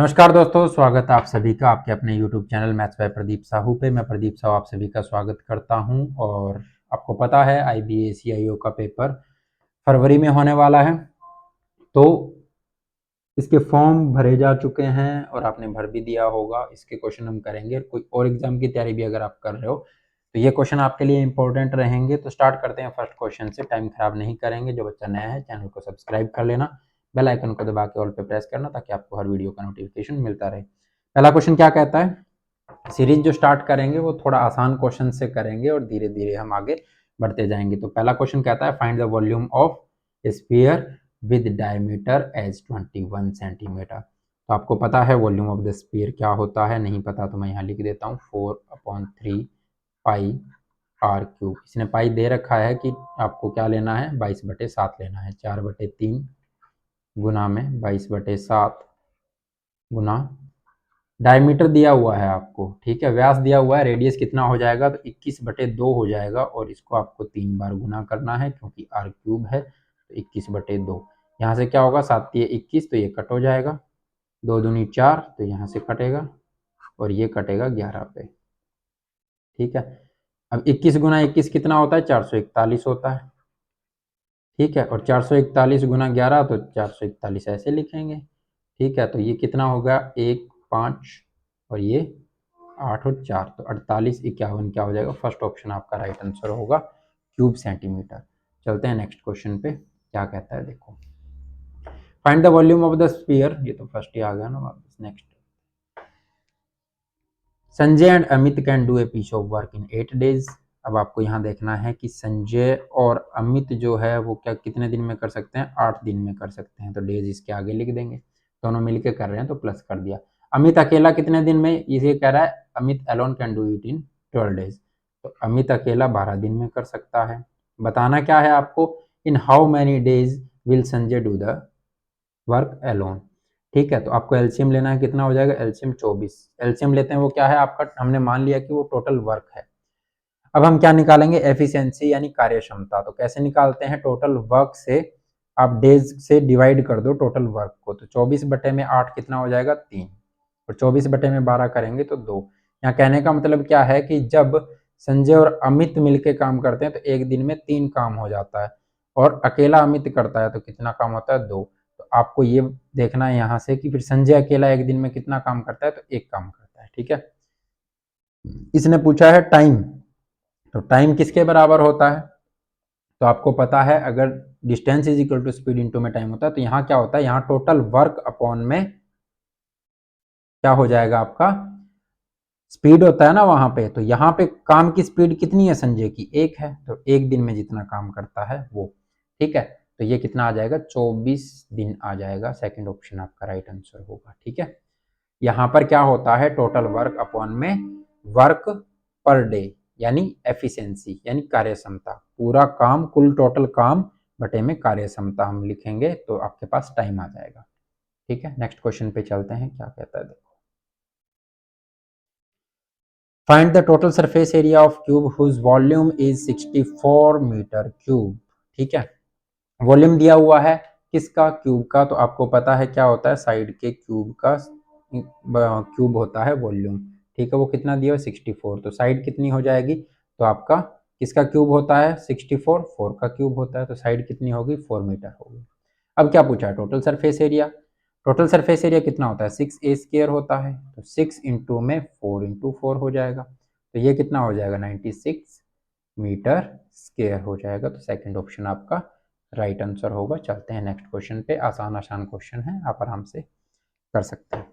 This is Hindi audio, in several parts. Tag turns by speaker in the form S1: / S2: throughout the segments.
S1: नमस्कार दोस्तों, स्वागत है आप सभी का आपके अपने YouTube channel maths by Pradeep Sahu पे। मैं प्रदीप साहू आप सभी का स्वागत करता हूं। और आपको पता है IBA CIO का पेपर फरवरी में होने वाला है, तो इसके फॉर्म भरे जा चुके हैं और आपने भर भी दिया होगा। इसके क्वेश्चन हम करेंगे। कोई और एग्जाम की तैयारी भी अगर आप कर रहे हो तो ये क्वेश्चन आपके लिए इंपॉर्टेंट रहेंगे। तो स्टार्ट करते हैं फर्स्ट क्वेश्चन से। टाइम खराब नहीं करेंगे। जो बच्चा नया है चैनल को सब्सक्राइब कर लेना, बेल आइकन को दबा के ऑल पे प्रेस करना ताकि आपको हर वीडियो का नोटिफिकेशन मिलता रहे। पहला क्वेश्चन क्या कहता है? सीरीज जो स्टार्ट करेंगे वो थोड़ा आसान क्वेश्चन से करेंगे और धीरे धीरे हम आगे बढ़ते जाएंगे। तो पहला क्वेश्चन कहता है find the volume of sphere with diameter as 21 centimetre. तो आपको पता है वॉल्यूम ऑफ द स्फीयर क्या होता है? नहीं पता तो मैं यहाँ लिख देता हूँ 4/3 पाई आर क्यूब। इसने पाई दे रखा है कि आपको क्या लेना है, 22/7 लेना है। 4/3 गुना में 22/7 गुना डायमीटर दिया हुआ है आपको, ठीक है। व्यास दिया हुआ है, रेडियस कितना हो जाएगा तो 21/2 हो जाएगा। और इसको आपको 3 बार गुना करना है क्योंकि आर क्यूब है, तो 21/2। यहाँ से क्या होगा, 7 × 21 तो ये कट हो जाएगा, 2 दूनी 4 तो यहाँ से कटेगा और ये कटेगा 11 पे, ठीक है। अब 21 × 21 कितना होता है? 441 होता है, ठीक है। और 441 × 11 तो 441 ऐसे लिखेंगे, ठीक है। तो ये कितना होगा, 1 5 और ये 8 और 4 तो 48 51 क्या हो जाएगा? फर्स्ट ऑप्शन आपका राइट आंसर होगा, क्यूब सेंटीमीटर। चलते हैं नेक्स्ट क्वेश्चन पे, क्या कहता है देखो। Find the volume of the sphere, ये तो फर्स्ट ही आ गया ना वापस। Next, Sanjay and Amit can do a piece of work in 8 days। अब आपको यहाँ देखना है कि संजय और अमित जो है वो क्या कितने दिन में कर सकते हैं? 8 दिन में कर सकते हैं। तो डेज इसके आगे लिख देंगे, दोनों मिलके कर रहे हैं तो प्लस कर दिया। अमित अकेला कितने दिन में? ये कह रहा है Amit alone can do it in 12 days। तो अमित अकेला 12 दिन में कर सकता है। बताना क्या है आपको, in how many days will Sanjay do the work alone, ठीक है। तो आपको एलसीएम लेना है, कितना हो जाएगा? एलसीएम 24। एलसीएम लेते हैं वो क्या है आपका, हमने मान लिया कि वो टोटल वर्क है। अब हम क्या निकालेंगे? एफिशिएंसी यानी कार्य क्षमता। तो कैसे निकालते हैं? टोटल वर्क से आप डेज से डिवाइड कर दो टोटल वर्क को। तो 24/8 कितना हो जाएगा? 3। और 24/12 करेंगे तो 2। यहाँ कहने का मतलब क्या है कि जब संजय और अमित मिलके काम करते हैं तो एक दिन में 3 काम हो जाता है, और अकेला अमित करता है तो कितना काम होता है? 2। तो आपको ये देखना है यहाँ से कि फिर संजय अकेला एक दिन में कितना काम करता है? तो 1 काम करता है, ठीक है। इसने पूछा है टाइम, तो टाइम किसके बराबर होता है? तो आपको पता है अगर distance is equal to speed into में टाइम होता है, तो यहाँ क्या होता है, यहाँ टोटल वर्क अपॉन में क्या हो जाएगा आपका? स्पीड होता है ना वहां पे। तो यहाँ पे काम की स्पीड कितनी है संजय की? 1 है, तो एक दिन में जितना काम करता है वो, ठीक है। तो ये कितना आ जाएगा? 24 दिन आ जाएगा। सेकंड ऑप्शन आपका राइट आंसर होगा, ठीक है। यहाँ पर क्या होता है, टोटल वर्क अपॉन में वर्क पर डे यानी एफिशिएंसी यानी कार्य क्षमता। पूरा काम, कुल टोटल काम बटे में कार्य क्षमता हम लिखेंगे तो आपके पास टाइम आ जाएगा, ठीक है। नेक्स्ट क्वेश्चन पे चलते हैं, क्या कहता है देखो। Find the total surface area of cube whose volume is 64 metre cube, ठीक है। वॉल्यूम दिया हुआ है किसका? क्यूब का। तो आपको पता है क्या होता है, साइड के क्यूब का क्यूब होता है वॉल्यूम, ठीक है। वो कितना दिया है? 64। तो साइड कितनी हो जाएगी? तो आपका किसका क्यूब होता है? 64, 4 का क्यूब होता है। तो साइड कितनी होगी? 4 मीटर होगी। अब क्या पूछा है? Total surface area. Total surface area कितना होता है? 6a² होता है। तो 6 इंटू में 4 इंटू 4 हो जाएगा। तो ये कितना हो जाएगा? 96 मीटर स्क्वायर हो जाएगा। तो सेकंड ऑप्शन आपका राइट आंसर होगा। चलते हैं नेक्स्ट क्वेश्चन पे। आसान आसान क्वेश्चन है, आप आराम से कर सकते हैं।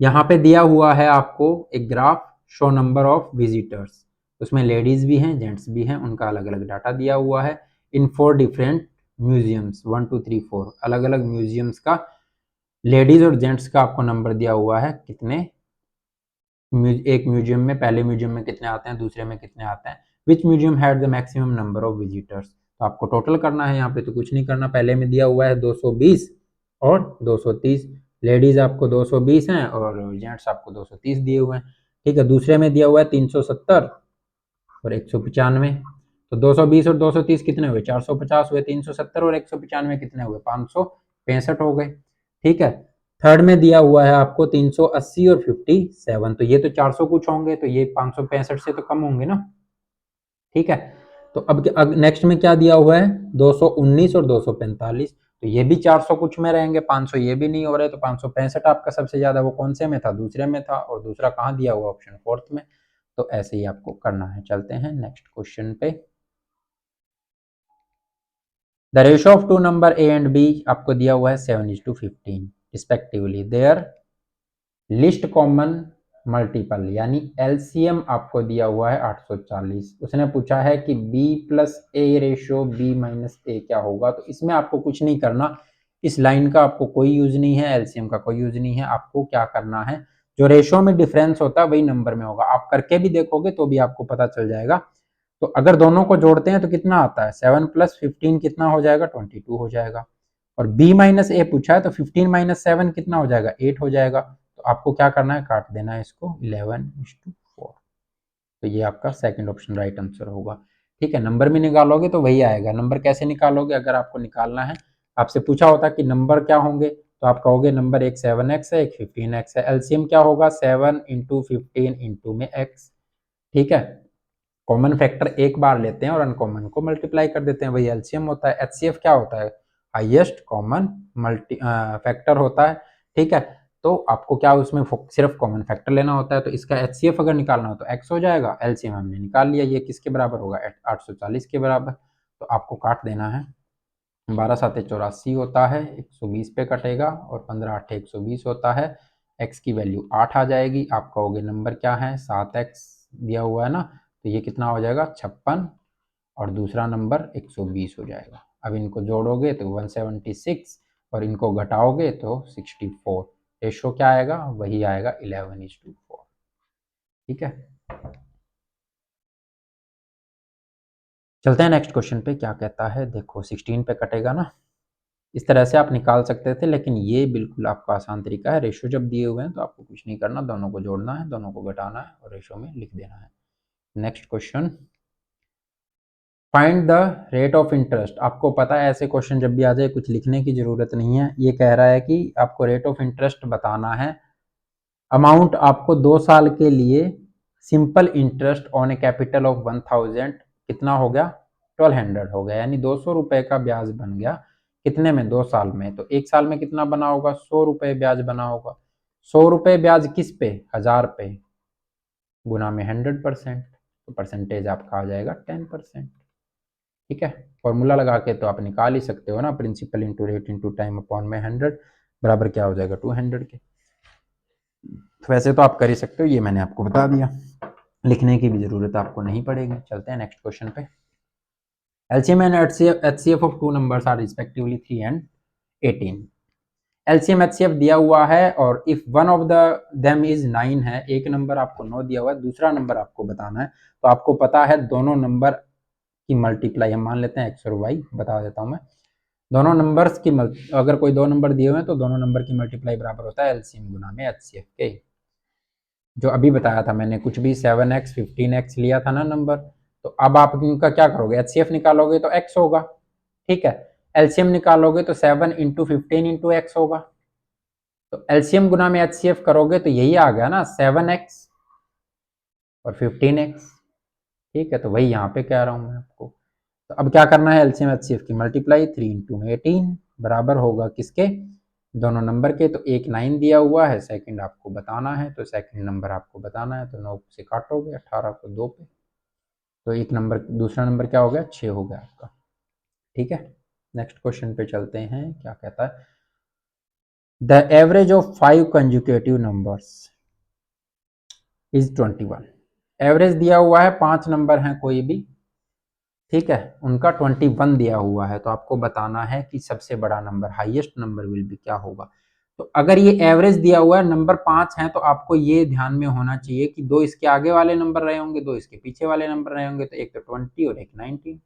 S1: यहाँ पे दिया हुआ है आपको एक graph, show number of visitors. उसमें लेडीज भी हैं, जेंट्स भी हैं, उनका अलग अलग डाटा दिया हुआ है इन 4 डिफरेंट म्यूजियम्स, 1 2 3 4 अलग अलग म्यूजियम्स का लेडीज और जेंट्स का आपको नंबर दिया हुआ है। कितने एक म्यूजियम में, पहले म्यूजियम में कितने आते हैं, दूसरे में कितने आते हैं, which museum had the maximum number of visitors. तो आपको टोटल करना है, यहाँ पे तो कुछ नहीं करना। पहले में दिया हुआ है 220 और 230, लेडीज आपको 220 हैं और जेंट्स आपको 230 दिए हुए हैं, ठीक है। दूसरे में दिया हुआ है 370 और 195। तो 220 और 230 कितने हुए? 450 हुए। 370 और 195 कितने हुए? 565 हो गए, ठीक है। थर्ड में दिया हुआ है आपको 380 और 57, तो ये तो 400 कुछ होंगे, तो ये 565 से तो कम होंगे ना। ठीक है, तो अब नेक्स्ट में क्या दिया हुआ है, 219 और 245, तो ये भी 400 कुछ में रहेंगे, 500 ये भी नहीं हो रहे, तो 565 आपका सबसे ज्यादा वो कौन से में था, दूसरे में था, और दूसरा कहाँ दिया हुआ, ऑप्शन फोर्थ में। तो ऐसे ही आपको करना है। चलते हैं नेक्स्ट क्वेश्चन पे। The ratio of two number A and B आपको दिया हुआ है 7:15 respectively, their least common multiple यानी एलसीएम आपको दिया हुआ है 840। उसने पूछा है कि b plus A ratio b minus A क्या होगा, तो इसमें आपको कुछ नहीं करना, इस लाइन का आपको कोई यूज नहीं है, एलसीएम का कोई यूज नहीं है। आपको क्या करना है, जो रेशियो में डिफरेंस होता है वही नंबर में होगा। आप करके भी देखोगे तो भी आपको पता चल जाएगा। तो अगर दोनों को जोड़ते हैं तो कितना आता है, 7 + 15 कितना हो जाएगा, 22 हो जाएगा। और b माइनस ए पूछा है तो 15 - 7 कितना हो जाएगा, 8 हो जाएगा। तो आपको क्या करना है, काट देना है इसको 11:4। तो ये आपका सेकंड ऑप्शन राइट आंसर होगा। ठीक है, नंबर में निकालोगे तो वही आएगा। नंबर कैसे निकालोगे, अगर आपको निकालना है, आपसे पूछा होता कि नंबर क्या होंगे, तो आप कहोगे नंबर एक 7x है, एक 15x है। एलसीएम क्या होगा, 7 × 15 × में x। ठीक है, कॉमन फैक्टर एक बार लेते हैं और अनकॉमन को मल्टीप्लाई कर देते हैं, वही एलसीएम होता है। एचसीएफ क्या होता है, हाईएस्ट कॉमन मल्टी फैक्टर होता है। ठीक है, तो आपको क्या उसमें सिर्फ कॉमन फैक्टर लेना होता है। तो इसका एचसीएफ अगर निकालना हो तो एक्स हो जाएगा, एलसीएम हमने निकाल लिया, ये किसके बराबर होगा, 840 के बराबर। तो आपको काट देना है, 12 × 7 = 84 होता है, 120 पे कटेगा, और 15 × 8 = 120 होता है। एक्स की वैल्यू 8 आ जाएगी। आप कहोगे नंबर क्या है, 7x दिया हुआ है ना, तो ये कितना हो जाएगा, 56, और दूसरा नंबर 120 हो जाएगा। अब इनको जोड़ोगे तो 176, और इनको घटाओगे तो 64। रेशो क्या आएगा, वही आएगा 11:4। ठीक है, चलते हैं नेक्स्ट क्वेश्चन पे, क्या कहता है। देखो 16 पे कटेगा ना, इस तरह से आप निकाल सकते थे, लेकिन ये बिल्कुल आपका आसान तरीका है। रेशो जब दिए हुए हैं तो आपको कुछ नहीं करना, दोनों को जोड़ना है, दोनों को घटाना है और रेशो में लिख देना है। Next question, find the rate of interest. आपको पता है ऐसे क्वेश्चन जब भी आ जाए कुछ लिखने की जरूरत नहीं है। ये कह रहा है कि आपको रेट ऑफ इंटरेस्ट बताना है। अमाउंट आपको 2 साल के लिए simple interest on A capital of 1000 कितना हो गया, 1200 हो गया, यानी 200 रुपए का ब्याज बन गया। कितने में, 2 साल में। तो 1 साल में कितना बना होगा, 100 रुपए ब्याज बना होगा। 100 रुपए ब्याज किस पे, 1000 पे, गुना में 100%, तो परसेंटेज आपका आ जाएगा 10%। ठीक है, फॉर्मूला लगा के तो आप निकाल ही सकते हो ना, principal into rate into time upon में 100 बराबर क्या हो जाएगा, 200 के। तो वैसे तो आप कर ही सकते हो, ये मैंने आपको बता दिया, लिखने की भी जरूरत आपको नहीं पड़ेगी। चलते हैं नेक्स्ट क्वेश्चन पे। LCM and HCF of two numbers are respectively 3 and 18। LCM HCF दिया हुआ है, और if one of the them is 9 है, एक नंबर आपको 9 दिया हुआ है, दूसरा नंबर आपको बताना है। तो आपको पता है दोनों नंबर की मल्टीप्लाई, हम मान लेते हैं एक्स और वाई, बता देता हूं मैं। दोनों नंबर्स की अगर कोई दो नंबर दिए हुए हैं तो दोनों नंबर की मल्टीप्लाई बराबर होता है एलसीएम गुना में एचसीएफ के। जो अभी बताया था मैंने, कुछ भी 7x 15x लिया था ना नंबर, तो अब आप इनका क्या करोगे, एचसीएफ निकालोगे तो x होगा। ठीक है, एलसीएम निकालोगे तो 7 × 15 × x होगा। तो एलसीएम गुना में एचसीएफ करोगे तो यही आ गया ना, 7x और 15x। ठीक है, तो वही यहाँ पे कह रहा हूँ मैं आपको। तो अब क्या करना है, एलसीएम एचसीएफ की मल्टीप्लाई, 3 × 18 बराबर होगा किसके, दोनों नंबर के। तो एक 9 दिया हुआ है, सेकंड आपको बताना है, तो सेकंड नंबर आपको बताना है, तो 9 से काटोगे, 18 को 2 पे, तो एक नंबर, दूसरा नंबर क्या हो गया, 6 हो गया आपका। ठीक है, नेक्स्ट क्वेश्चन पे चलते हैं, क्या कहता है। The average of 5 conjugative numbers is 21। Average दिया हुआ है, 5 नंबर हैं कोई भी, ठीक है, उनका 21 दिया हुआ है। तो आपको बताना है कि सबसे बड़ा number, highest number will be क्या होगा। तो अगर ये एवरेज दिया हुआ है, नंबर 5 है, तो आपको ये ध्यान में होना चाहिए कि 2 इसके आगे वाले नंबर रहे होंगे, 2 इसके पीछे वाले नंबर रहे होंगे। तो एक तो 20 और एक 19।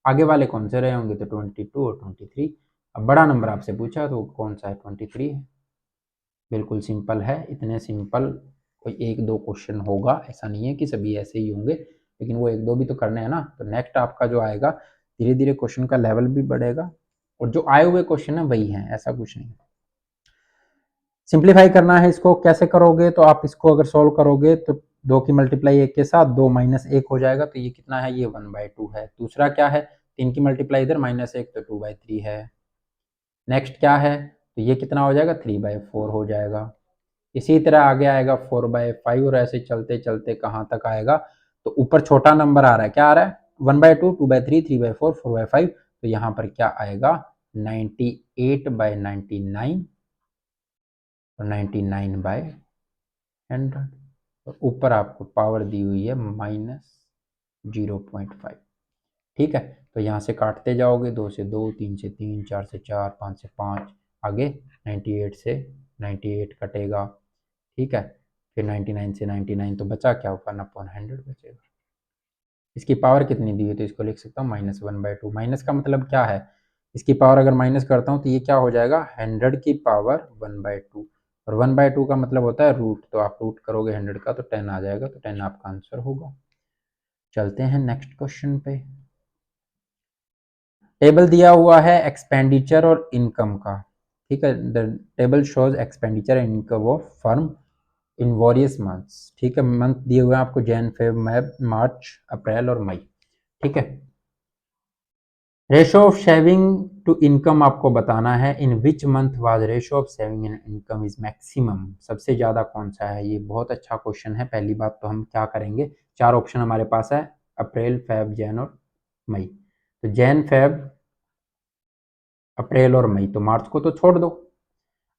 S1: आगे वाले कौन से रहे होंगे, तो 22 और 23। अब बड़ा नंबर आपसे पूछा तो कौन सा है, 23 है। बिल्कुल सिंपल है, इतने सिंपल कोई एक दो क्वेश्चन होगा, ऐसा नहीं है कि सभी ऐसे ही होंगे, लेकिन वो एक दो भी तो करने हैं ना। तो नेक्स्ट आपका जो आएगा, धीरे धीरे क्वेश्चन का लेवल भी बढ़ेगा, और जो आए हुए क्वेश्चन है वही हैं, ऐसा कुछ नहीं। सिंप्लीफाई करना है इसको, कैसे करोगे तो आप इसको अगर सॉल्व करोगे तो 2 की मल्टीप्लाई 1 के साथ 2 माइनस 1 हो जाएगा, तो ये कितना है, ये 1/2 है। दूसरा क्या है, 3 की मल्टीप्लाई इधर -1 तो 2/3 है। नेक्स्ट क्या है, तो ये कितना हो जाएगा, 3/4 हो जाएगा। इसी तरह आगे आएगा 4/5 और ऐसे चलते चलते कहाँ तक आएगा, तो ऊपर छोटा नंबर आ रहा है, क्या आ रहा है, 1/2, 2/3, 3/4, 4/5, तो यहाँ पर क्या आएगा, 98/99 और 99/100, और ऊपर आपको पावर दी हुई है -0.5। ठीक है, तो यहाँ से काटते जाओगे, 2 से 2, 3 से 3, 4 से 4, 5 से 5, आगे 98 से 98 कटेगा। ठीक है, फिर 99 से 99, तो बचा क्या, 1/100 बचेगा। इसकी पावर कितनी दी है, तो इसको लिख सकता हूँ -1/2। माइनस का मतलब क्या है, इसकी पावर अगर माइनस करता हूँ तो ये क्या हो जाएगा, 100 की पावर 1/2, और 1/2 का मतलब होता है रूट, तो आप रूट करोगे 100 का तो 10 आ जाएगा, तो 10 आपका आंसर होगा। चलते हैं नेक्स्ट क्वेश्चन पे। टेबल दिया हुआ है एक्सपेंडिचर और इनकम का। ठीक है, the table shows expenditure and income of firm in various months. ठीक है, मंथ दिए हुए हैं आपको, जैन, फेब, मार्च, अप्रैल और मई। ठीक है, ratio of saving to income आपको बताना है, in which month was ratio of saving and income is maximum, सबसे ज्यादा कौन सा है। ये बहुत अच्छा क्वेश्चन है। पहली बात तो हम क्या करेंगे, 4 ऑप्शन हमारे पास है, अप्रैल, फेब, जैन और मई। तो जैन, फेब, अप्रैल और मई, तो मार्च को तो छोड़ दो।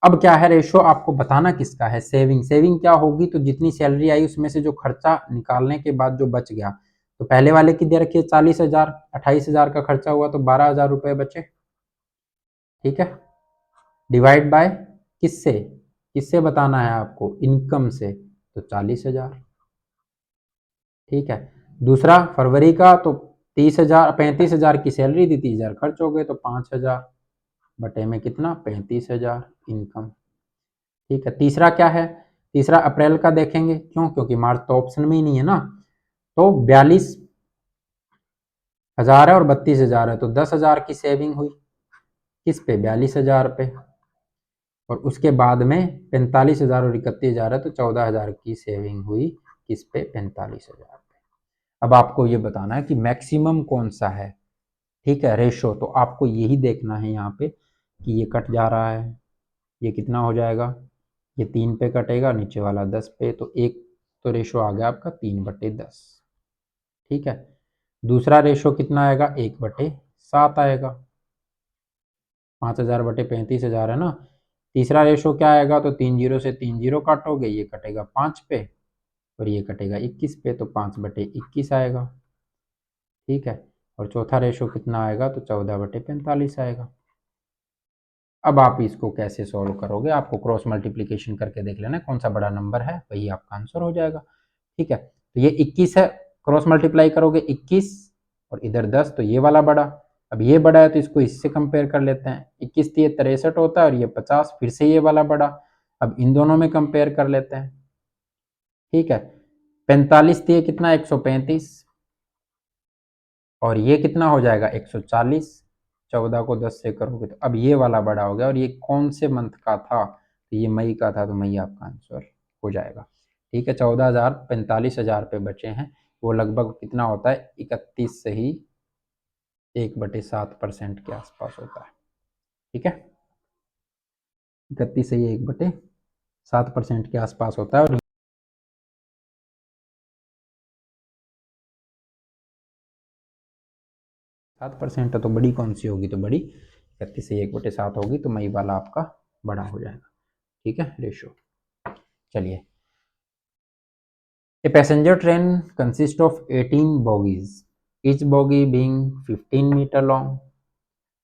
S1: अब क्या है, रेशो आपको बताना किसका है, सेविंग। सेविंग क्या होगी, तो जितनी सैलरी आई उसमें से जो खर्चा निकालने के बाद जो बच गया, तो पहले वाले की दे रखिए 40,000, 28,000 का खर्चा हुआ तो 12,000 रुपए बचे। ठीक है, डिवाइड बाय किससे, किससे बताना है आपको, इनकम से, तो 40,000। ठीक है, दूसरा फरवरी का, तो 30,000, 35,000 की सैलरी दी, 30,000 खर्च हो गए, तो 5,000 बटे में कितना, 35,000 इनकम। ठीक है, तीसरा क्या है, तीसरा अप्रैल का देखेंगे, क्यों, क्योंकि मार्च तो ऑप्शन में ही नहीं है ना, तो 42,000 है और 32,000 है, तो 10,000 की सेविंग हुई किस पे, 42,000 पे, और उसके बाद में 45,000 और 31,000 है, तो 14,000 की सेविंग हुई किस पे, 45,000 पे। अब आपको ये बताना है कि मैक्सिमम कौन सा है। ठीक है, रेशो तो आपको यही देखना है यहाँ पे कि ये कट जा रहा है, ये कितना हो जाएगा, ये 3 पे कटेगा, नीचे वाला 10 पे, तो एक तो रेशो आ गया आपका 3/10। ठीक है, दूसरा रेशो कितना आएगा, 1/7 आएगा, 5,000 बटे 35,000 है ना। तीसरा रेशो क्या आएगा, तो 3 जीरो से 3 जीरो काटोगे, ये कटेगा 5 पे और ये कटेगा 21 पे, तो 5/21 आएगा। ठीक है, और चौथा रेशो कितना आएगा, तो 14/45 आएगा। अब आप इसको कैसे सॉल्व करोगे, आपको क्रॉस मल्टीप्लीकेशन करके देख लेना कौन सा बड़ा नंबर है, वही आपका आंसर हो जाएगा। ठीक है, तो ये 21 है, क्रॉस मल्टीप्लाई करोगे 21 और इधर 10, तो ये वाला बड़ा। अब ये बड़ा है तो इसको इससे कंपेयर कर लेते हैं, 21 ये 63 होता है और ये 50, फिर से ये वाला बड़ा। अब इन दोनों में कंपेयर कर लेते हैं। ठीक है, 45 ये कितना, 135, और ये कितना हो जाएगा, 140। 14 को 10 से करोगे तो अब ये वाला बड़ा हो गया, और ये कौन से मंथ का था, तो ये मई का था, तो मई आपका आंसर हो जाएगा। ठीक है, 14,000, 45,000 पे बचे हैं, वो लगभग कितना होता है, 31 से ही 1/7% के आसपास होता है। ठीक है, 31 से ही 1/7% के आसपास होता है, और 7% है तो बड़ी कौन सी होगी, तो बड़ी 31 से 1/7 होगी, तो मई वाला आपका बड़ा हो जाएगा। ठीक है, रेशो। चलिए, A passenger train consists of 18 bogies, each bogie being 15 meter long.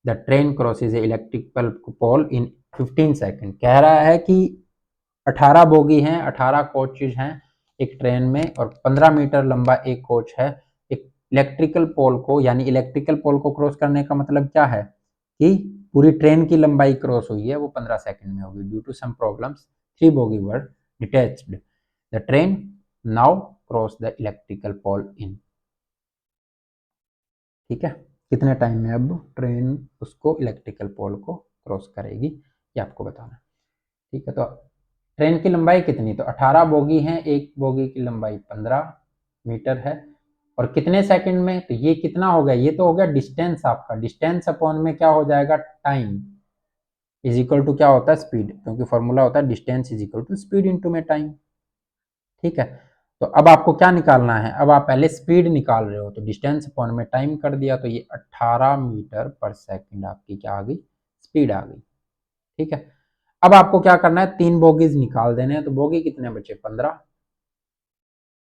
S1: The train crosses a electrical pole in 15 second. कह रहा है कि 18 बोगी हैं, 18 कोचेज हैं एक ट्रेन में, और 15 मीटर लंबा एक कोच है। एक इलेक्ट्रिकल पोल को, यानी इलेक्ट्रिकल पोल को क्रॉस करने का मतलब क्या है कि पूरी ट्रेन की लंबाई क्रॉस हुई है, वो 15 सेकंड में होगी। Due to some problems 3 bogie were detached, the train now cross the electrical pole in. ठीक है, कितने टाइम में अब ट्रेन उसको इलेक्ट्रिकल पोल को क्रॉस करेगी, ये आपको बताना है। ठीक है, तो ट्रेन की लंबाई कितनी, तो 18 बोगी हैं, एक बोगी की लंबाई 15 मीटर है, और कितने सेकंड में, तो ये कितना हो गया, ये तो हो गया डिस्टेंस आपका, डिस्टेंस अपॉन में क्या हो जाएगा, टाइम इज इक्वल टू क्या होता है, स्पीड, क्योंकि फॉर्मूला होता है distance is equal to speed into में टाइम। ठीक है, तो अब आपको क्या निकालना है, अब आप पहले स्पीड निकाल रहे हो, तो डिस्टेंस अपॉन में टाइम कर दिया, तो ये 18 मीटर पर सेकंड आपकी क्या आ गई, स्पीड आ गई। ठीक है, अब आपको क्या करना है, 3 बोगीज निकाल देने हैं, तो बोगी कितने बचे, 15,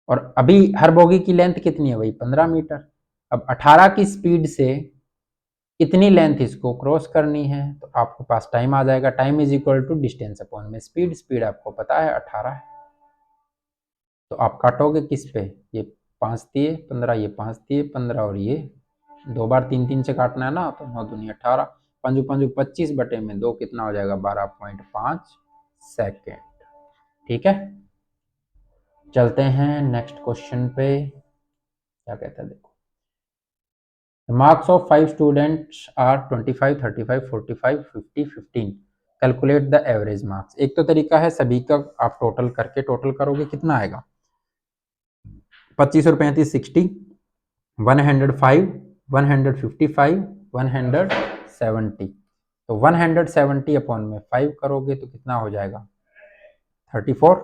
S1: और अभी हर बोगी की लेंथ कितनी है, वही 15 मीटर। अब 18 की स्पीड से इतनी लेंथ इसको क्रॉस करनी है, तो आपके पास टाइम आ जाएगा, time is equal to distance upon में स्पीड, स्पीड आपको पता है 18 है, तो आप काटोगे किस पे, ये 5 दिए 15, ये 5 दिए 15, और ये 2 बार 3 3 से काटना है ना, तो 9 दूनी 18, पंजू पंजू 25 बटे में 2 कितना हो जाएगा, 12.5 सेकेंड। ठीक है, चलते हैं नेक्स्ट क्वेश्चन पे, क्या कहता है देखो, marks of 5 students are 25 35 45 50 15, calculate the average marks. एक तो तरीका है सभी का आप टोटल करके, टोटल करोगे कितना आएगा, 25 और 35 60, 105 155 170, तो 170 अपॉन में 5 करोगे तो कितना हो जाएगा, 34।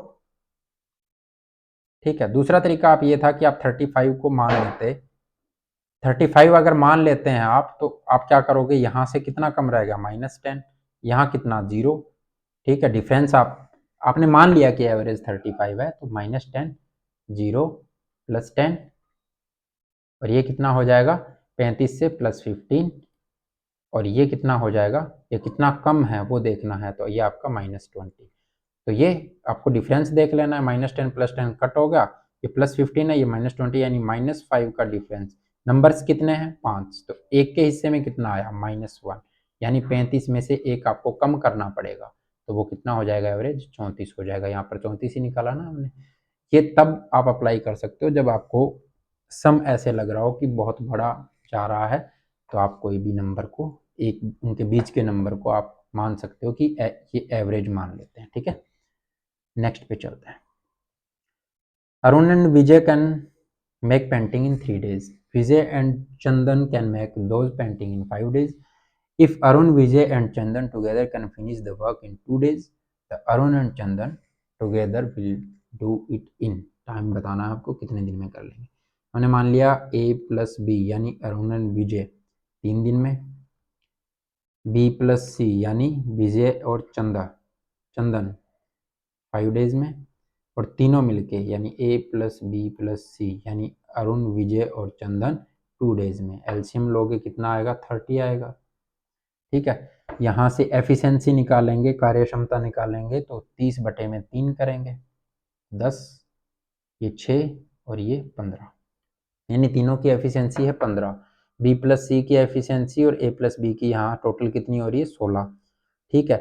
S1: ठीक है, दूसरा तरीका आप ये था कि आप 35 को मान लेते, 35 अगर मान लेते हैं आप, तो आप क्या करोगे, यहाँ से कितना कम रहेगा, -10, यहाँ कितना 0। ठीक है, डिफरेंस आपने मान लिया कि एवरेज 35 है, तो -10 0 +10, और ये कितना हो जाएगा, 35 से +15, और ये कितना हो जाएगा, ये कितना कम है वो देखना है, तो ये आपका -20। तो ये आपको डिफरेंस देख लेना है, -10 +10 कट हो गया, ये +15 है, ये -20, यानी -5 का डिफरेंस। नंबर्स कितने हैं, 5, तो एक के हिस्से में कितना आया, -1, यानी 35 में से एक आपको कम करना पड़ेगा, तो वो कितना हो जाएगा, एवरेज 34 हो जाएगा। यहाँ पर 34 ही निकाला ना हमने। ये तब आप अप्लाई कर सकते हो जब आपको सम ऐसे लग रहा हो कि बहुत बड़ा जा रहा है, तो आप कोई भी नंबर को, एक उनके बीच के नंबर को आप मान सकते हो कि ये एवरेज मान लेते हैं। ठीक है, नेक्स्ट पे चलते हैं। Arun and Vijay can make painting in 3 days. Vijay and Chandan can make those painting in 5 days. If Arun, Vijay and Chandan together can finish the work in 2 days, the Arun and Chandan together will do it in, time बताना है आपको कितने दिन में कर लेंगे। हमने मान लिया A + B यानी अरुण एंड विजय 3 दिन में, B + C यानी विजय और चंदन 5 days में, और तीनों मिलके यानी A + B + C यानी अरुण विजय और चंदन 2 days में। एलसीएम लोगे कितना आएगा, 30 आएगा। ठीक है, यहाँ से एफिशिएंसी निकालेंगे, कार्यक्षमता निकालेंगे, तो 30 बटे में 3 करेंगे, 10, ये 6 और ये 15, यानी तीनों की एफिशिएंसी है 15। बी + C की एफिशिएंसी और A + B की यहाँ टोटल कितनी हो रही है, 16। ठीक है,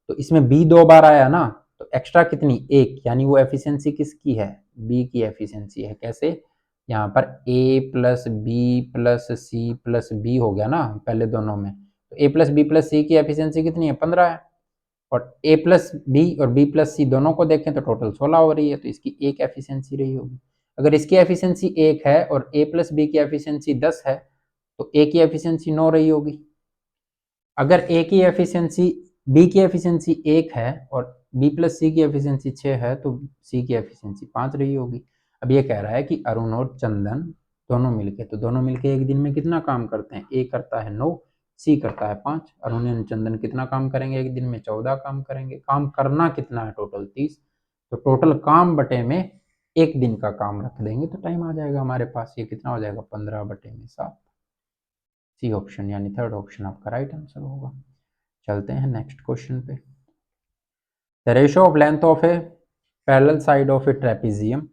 S1: तो इसमें B 2 बार आया ना, तो एक्स्ट्रा कितनी, 1, यानी वो एफिशिएंसी किसकी है, B की एफिशिएंसी है। कैसे, यहाँ पर A + B + C + B हो गया ना पहले दोनों में, तो A + B + C की एफिशिएंसी कितनी है, 15 है, और A + B और B + C दोनों को देखें तो टोटल 16 हो रही है, तो इसकी एक एफिशिएंसी रही होगी। अगर इसकी एफिशिएंसी 1 है और A + B की एफिशिएंसी 10 है, तो A की एफिशिएंसी 9 रही होगी। अगर A की एफिशिएंसी, B की एफिशिएंसी 1 है और B + C की एफिशिएंसी 6 है, तो C की एफिशिएंसी 5 रही होगी। अब ये कह रहा है कि अरुण और चंदन दोनों मिलके, तो दोनों मिलके एक दिन में कितना काम करते हैं, A करता है 9, C करता है 5, अरुण और चंदन कितना काम करेंगे एक दिन में, 14 काम करेंगे। काम करना कितना है, टोटल 30, तो टोटल काम बटे में एक दिन का काम रख देंगे, तो टाइम आ जाएगा हमारे पास, ये कितना हो जाएगा, 15 बटे में 7। सी ऑप्शन यानी थर्ड ऑप्शन आपका राइट आंसर होगा। चलते हैं नेक्स्ट क्वेश्चन पे। The ratio of length of A parallel side of A trapezium,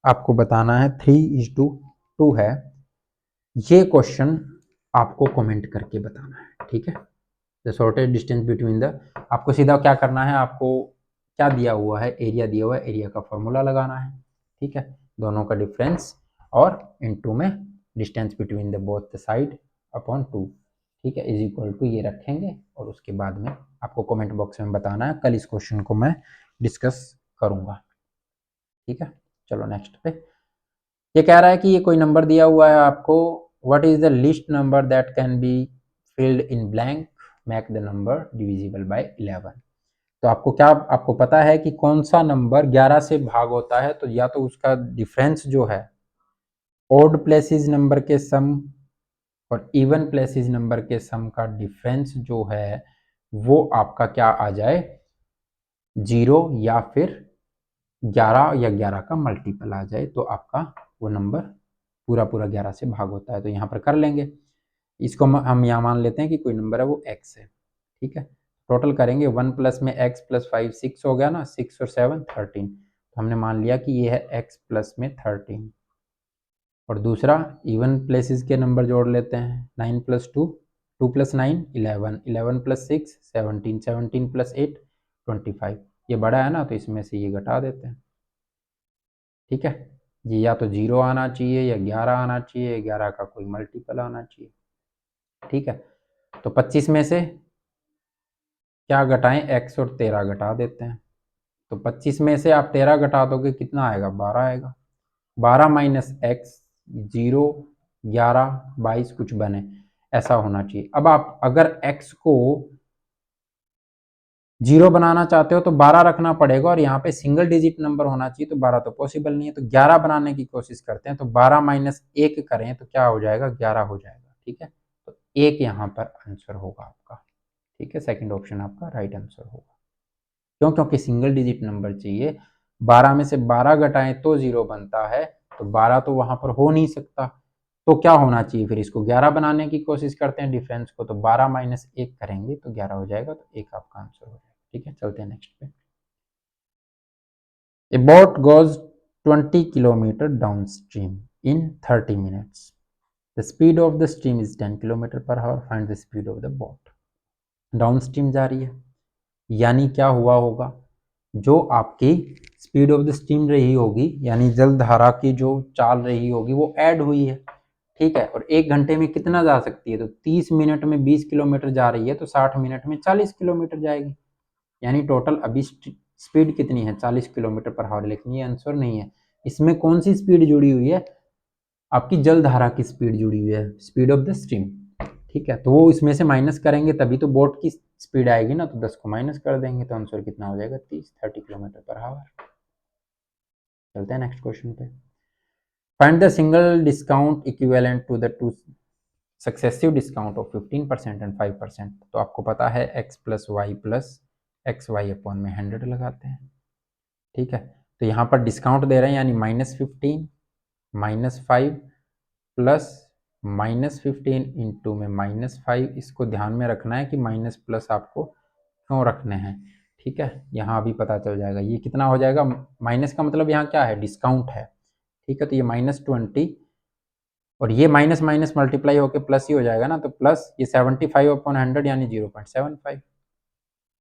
S1: आपको बताना है 3:2 है। ये क्वेश्चन आपको कमेंट करके बताना है। ठीक है, the shortage distance between the, आपको सीधा क्या करना है, आपको क्या दिया हुआ है, एरिया दिया हुआ है, एरिया का फॉर्मूला लगाना है। ठीक है, दोनों का डिफरेंस और इनटू में distance between the both the side upon 2। ठीक है, इज इक्वल टू ये रखेंगे और उसके बाद में आपको कमेंट बॉक्स में बताना है, कल इस क्वेश्चन को मैं डिस्कस करूंगा। ठीक है, चलो नेक्स्ट पे। ये कह रहा है कि ये कोई नंबर दिया हुआ है आपको, what is the list number that can be filled in blank, make the number divisible by 11। तो आपको क्या, आपको पता है कि कौन सा नंबर 11 से भाग होता है, तो या तो उसका डिफरेंस जो है ओड प्लेसेस नंबर के सम और इवन प्लेसेस नंबर के सम का डिफरेंस जो है वो आपका क्या आ जाए, 0 या फिर 11 या 11 का मल्टीपल आ जाए, तो आपका वो नंबर पूरा पूरा 11 से भाग होता है। तो यहाँ पर कर लेंगे, इसको हम यहाँ मान लेते हैं कि कोई नंबर है वो x है। ठीक है, टोटल करेंगे 1 प्लस में x प्लस 5 6 हो गया ना, 6 और 7 13। तो हमने मान लिया कि ये है x प्लस में 13। और दूसरा इवन प्लेसेस के नंबर जोड़ लेते हैं, 9 प्लस 2 2 प्लस 9 11 11 प्लस 6 17 17 प्लस 8 25। ये बड़ा है ना, तो इसमें से ये घटा देते हैं। ठीक है, ये या तो 0 आना चाहिए या 11 आना चाहिए, 11 का कोई मल्टीपल आना चाहिए। ठीक है, तो 25 में से क्या घटाएं, x और 13 घटा देते हैं। तो 25 में से आप 13 घटा दोगे, कितना आएगा, 12 आएगा। 12 माइनस एक्स, 0 11 22 कुछ बने, ऐसा होना चाहिए। अब आप अगर x को 0 बनाना चाहते हो तो 12 रखना पड़ेगा, और यहाँ पे सिंगल डिजिट नंबर होना चाहिए, तो 12 तो पॉसिबल नहीं है। तो 11 बनाने की कोशिश करते हैं, तो 12 माइनस 1 करें तो क्या हो जाएगा, 11 हो जाएगा। ठीक है, तो 1 यहाँ पर आंसर होगा आपका। ठीक है, सेकंड ऑप्शन आपका राइट आंसर होगा। क्यों, क्योंकि सिंगल डिजिट नंबर चाहिए। 12 में से 12 घटाएं तो 0 बनता है, तो 12 तो वहां पर हो नहीं सकता। तो क्या होना चाहिए, फिर इसको 11 बनाने की कोशिश करते हैं डिफरेंस को, तो 12 माइनस 1 करेंगे तो 11 हो जाएगा, तो 1 आपका आंसर हो जाएगा। ठीक है, चलते हैं नेक्स्ट पे। A boat goes 20 kilometer downstream in 30 minutes. The speed of the stream is 10 kilometer per hour. Find the speed of the boat. Downstream जा रही है, यानी क्या हुआ होगा, जो आपकी स्पीड ऑफ द स्ट्रीम रही होगी, यानी जल धारा की जो चाल रही होगी वो ऐड हुई है। ठीक है, और 1 घंटे में कितना जा सकती है, तो 30 मिनट में 20 किलोमीटर जा रही है, तो 60 मिनट में 40 किलोमीटर जाएगी। यानी टोटल अभी स्पीड कितनी है, 40 किलोमीटर पर आवर। लेकिन ये आंसर नहीं है, इसमें कौन सी स्पीड जुड़ी हुई है, आपकी जल धारा की स्पीड जुड़ी हुई है, स्पीड ऑफ द स्ट्रीम। ठीक है, तो वो इसमें से माइनस करेंगे तभी तो बोट की स्पीड आएगी ना, तो 10 को माइनस कर देंगे, तो आंसर कितना हो जाएगा, 30 किलोमीटर पर आवर। चलते हैं नेक्स्ट क्वेश्चन पे। Find the single discount equivalent to the two successive discount of 15% and 5%। तो आपको पता है x plus y plus x y upon में 100 लगाते हैं। ठीक है, तो यहाँ पर डिस्काउंट दे रहे हैं, यानी -15 -5 प्लस -15 इंटू में -5। इसको ध्यान में रखना है कि माइनस प्लस आपको क्यों रखने हैं। ठीक है, यहाँ अभी पता चल जाएगा ये कितना हो जाएगा। माइनस का मतलब यहाँ क्या है, डिस्काउंट है। ठीक है, तो ये -20 और ये माइनस माइनस मल्टीप्लाई होकर प्लस ही हो जाएगा ना, तो प्लस ये 75/100 यानी 0.75।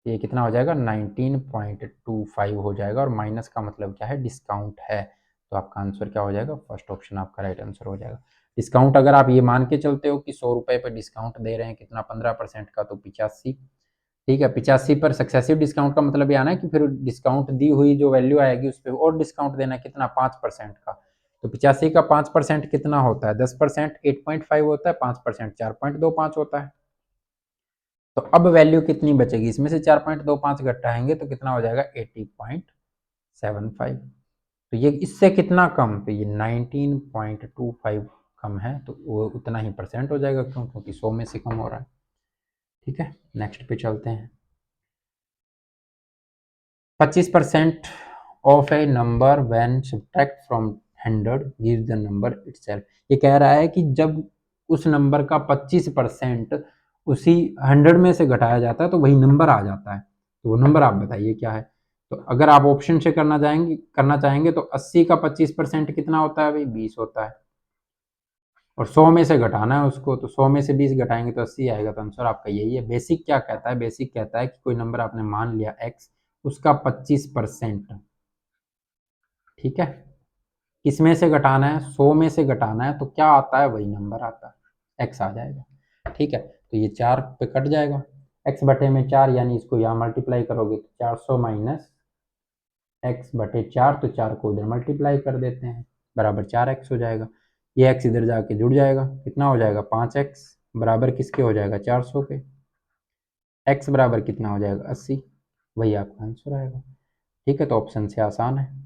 S1: ये कितना हो जाएगा, 19.25 हो जाएगा। और माइनस का मतलब क्या है, डिस्काउंट है। तो आपका आंसर क्या हो जाएगा, फर्स्ट ऑप्शन आपका राइट आंसर हो जाएगा। डिस्काउंट अगर आप ये मान के चलते हो कि 100 रुपये पे डिस्काउंट दे रहे हैं, कितना 15% का, तो 85। ठीक है, 85 पर सक्सेसिव डिस्काउंट का मतलब ये आना है कि फिर डिस्काउंट दी हुई जो वैल्यू आएगी उस पर और डिस्काउंट देना है, कितना, 5% का। तो 85 का 5% कितना होता है, 10% 8.5 होता है, 5% 4.25 होता है। तो अब वैल्यू कितनी बचेगी, इसमें से 4.25 घटाएंगे तो कितना हो जाएगा, 80.75। तो ये इससे कितना कम, तो ये 19.25 कम है, तो वो उतना ही परसेंट हो जाएगा। क्यों, क्योंकि 100 में से कम हो रहा है। ठीक है, नेक्स्ट पे चलते हैं। 25% of A number when subtract from 100 gives the number itself. ये कह रहा है कि जब उस नंबर का 25% उसी 100 में से घटाया जाता है तो वही नंबर आ जाता है। तो वो नंबर आप बताइए क्या है। तो अगर आप ऑप्शन से करना चाहेंगे तो 80 का 25% कितना होता है भाई, 20 होता है। और 100 में से घटाना है उसको, तो 100 में से 20 घटाएंगे तो 80 आएगा। तो आंसर आपका यही है। बेसिक क्या कहता है, बेसिक कहता है कि कोई नंबर आपने मान लिया x, उसका 25%, ठीक है, किसमें से घटाना है, 100 में से घटाना है, तो क्या आता है, वही नंबर आता है, x आ जाएगा। ठीक है, तो ये 4 पे कट जाएगा, x बटे में 4, यानी इसको यहाँ मल्टीप्लाई करोगे तो 400 माइनस x बटे 4, तो 4 को उधर मल्टीप्लाई कर देते हैं, बराबर 4x हो जाएगा। ये x इधर जाके जुड़ जाएगा, कितना हो जाएगा 5x, बराबर किसके हो जाएगा 400 के। x बराबर कितना हो जाएगा 80, वही आपका आंसर आएगा। ठीक है, तो ऑप्शन से आसान है।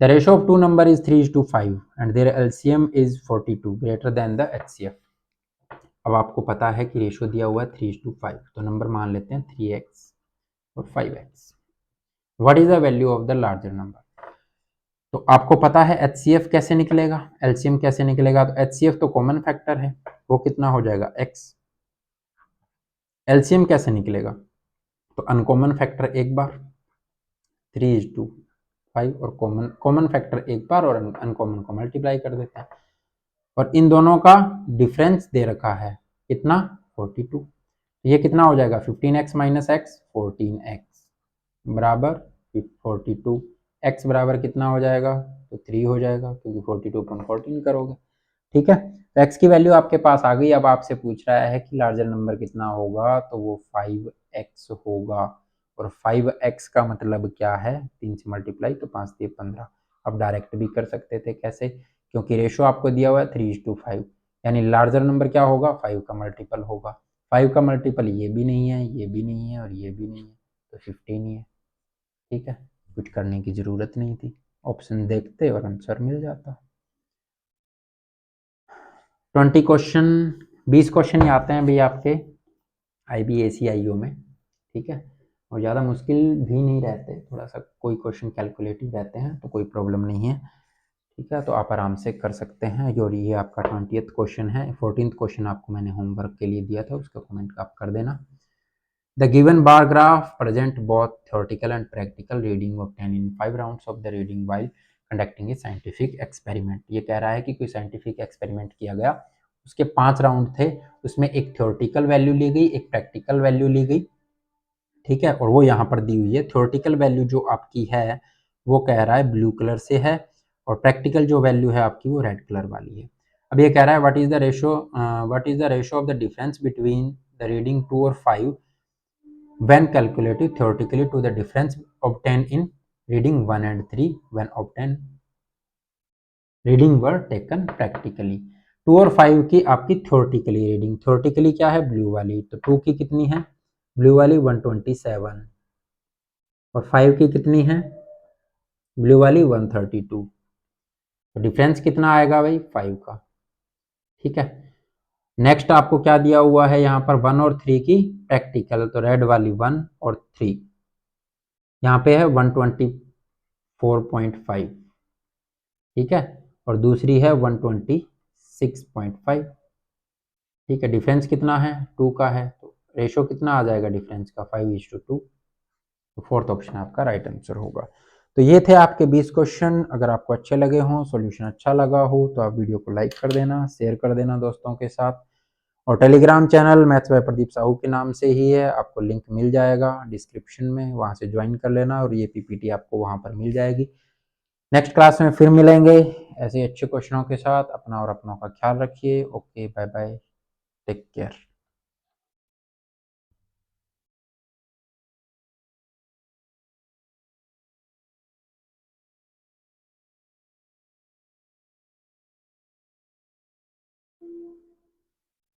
S1: The ratio of two number is 3:5 and their LCM is 42 greater than the HCF। अब आपको पता है कि रेशो दिया हुआ है 3:5, तो नंबर मान लेते हैं 3x और 5x। What is the value of the larger number? तो आपको पता है HCF कैसे निकलेगा, LCM कैसे निकलेगा? तो HCF तो कॉमन फैक्टर है, वो कितना हो जाएगा x। LCM कैसे निकलेगा? तो अनकॉमन फैक्टर एक बार 3:5 और कॉमन फैक्टर एक बार और अनकॉमन को मल्टीप्लाई कर देते हैं, और इन दोनों का डिफरेंस दे रखा है कितना 42। ये कितना हो जाएगा 15x माइनस एक्स 14x बराबर 42। x बराबर कितना हो जाएगा तो 3 हो जाएगा, क्योंकि 42 को 14 करोगे। ठीक है, तो x की वैल्यू आपके पास आ गई। अब आपसे पूछ रहा है कि लार्जर नंबर कितना होगा, तो वो 5x होगा। और 5x का मतलब क्या है, 3 से मल्टीप्लाई, तो 5 3 15। अब डायरेक्ट भी कर सकते थे, कैसे? क्योंकि रेशो आपको दिया हुआ है 3:5, यानी लार्जर नंबर क्या होगा 5 का मल्टीपल होगा। 5 का मल्टीपल ये भी नहीं है, ये भी नहीं है और ये भी नहीं है, तो 15 ही है। ठीक है, कुछ करने की जरूरत नहीं थी, ऑप्शन देखते और आंसर मिल जाता। 20 क्वेश्चन 20 क्वेश्चन ही आते हैं भाई आपके IBACIO में। ठीक है, और ज़्यादा मुश्किल भी नहीं रहते, थोड़ा सा कोई क्वेश्चन कैलकुलेटिव रहते हैं, तो कोई प्रॉब्लम नहीं है। ठीक है, तो आप आराम से कर सकते हैं। और ये आपका 20th क्वेश्चन है। 14th क्वेश्चन आपको मैंने होमवर्क के लिए दिया था, उसका कमेंट आप कर देना। The given bar graph present both theoretical and practical reading obtained in 5 rounds of the reading while conducting a scientific experiment। ये कह रहा है कि कोई साइंटिफिक एक्सपेरिमेंट किया गया, उसके 5 राउंड थे, उसमें एक थ्योरेटिकल वैल्यू ली गई, एक प्रैक्टिकल वैल्यू ली गई। ठीक है, और वो यहाँ पर दी हुई है। थ्योरेटिकल वैल्यू जो आपकी है वो कह रहा है ब्लू कलर से है, और प्रैक्टिकल जो वैल्यू है आपकी वो रेड कलर वाली है। अब ये कह रहा है what is the ratio of the difference between the reading 2 और 5 when calculated theoretically to the difference obtained in reading 1 and 3 when obtained reading were taken practically। 2 और 5 की आपकी थ्योरेटिकली रीडिंग, थ्योरेटिकली क्या है ब्लू वाली, तो 2 की कितनी है ब्लू वाली 127, और 5 की कितनी है ब्लू वाली 132, तो डिफरेंस कितना आएगा भाई 5 का। ठीक है, नेक्स्ट आपको क्या दिया हुआ है यहाँ पर 1 और 3 की प्रैक्टिकल, तो रेड वाली 1 और 3, यहाँ पे है 124.5। ठीक है, और दूसरी है 126.5। ठीक है, डिफरेंस कितना है 2 का है, तो रेशो कितना आ जाएगा डिफरेंस का 5:2, तो फोर्थ ऑप्शन आपका राइट आंसर होगा। तो ये थे आपके 20 क्वेश्चन। अगर आपको अच्छे लगे हों, सॉल्यूशन अच्छा लगा हो, तो आप वीडियो को लाइक कर देना, शेयर कर देना दोस्तों के साथ। और Telegram channel maths by Pradeep Sahu के नाम से ही है, आपको लिंक मिल जाएगा डिस्क्रिप्शन में, वहाँ से ज्वाइन कर लेना, और ये PPT आपको वहाँ पर मिल जाएगी। नेक्स्ट क्लास में फिर मिलेंगे ऐसे अच्छे क्वेश्चनों के साथ। अपना और अपनों का ख्याल रखिए। Okay, bye bye, take care.